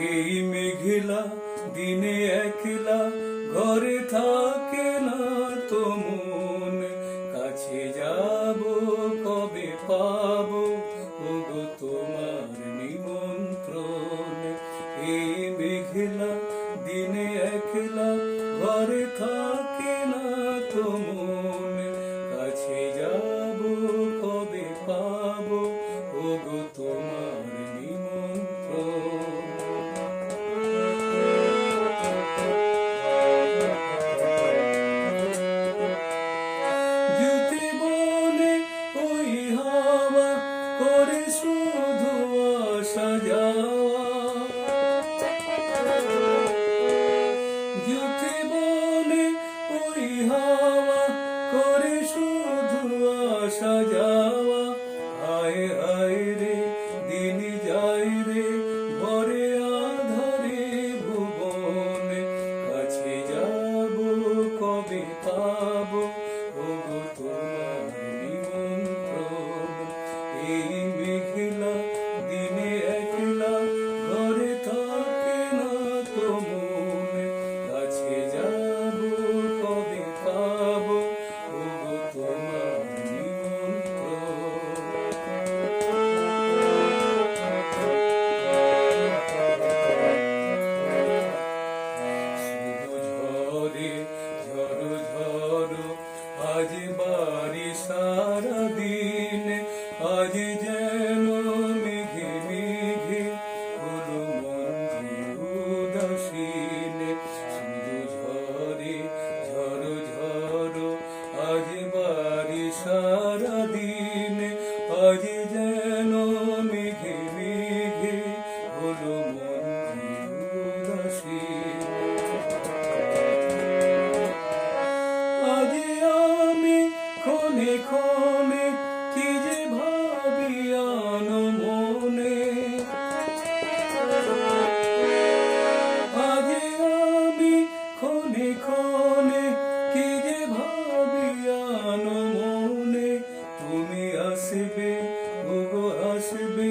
এই মেঘলা দিনে একলা ঘরে থাকে না তো মন, কাছে যাব কবে পাবো ওগো তোমার নিমন্ত্রণ। এই মেঘলা দিনে একলা ঘরে থাকে না তো মন, কাছে যাব কবে পাবো ওগো তোমার নিমন্ত্রণ। ওই হাওয়া করে শুধু আসা যাওয়া, জীবনে ওই হাওয়া করে শুধু আসা যাওয়া। হায় হায় রে দিন যায় রে ভরে আধারে ভুবন, কাছে যাব কবে পাবো ওগো তোমার নিমন্ত্রণ। এই মেঘলা দিনে একলা ঘরে থাকে না তো মন, কাছে যাব কবে পাবো ওগো তোমার নিমন্ত্রণ। শুধু ঝরে ঝড়ো ঝড়ো আজ বাড়ি সারাদিন, আজ যেন মেঘে মেঘে হলো মন উদাসীন। শুধু ঝরে ঝড়ো ঝড়ো আজ বাড়ি সারাদিন, আজ যেন মেঘে মেঘে হলো মন উদাসীন। আজ আমি ক্ষণে ক্ষণে কি যে ভাবি আনো মনে, আজ আমি ক্ষণে ক্ষণে কি যে ভাবি আনো মনে। তুমি আসবে ওগো আসবে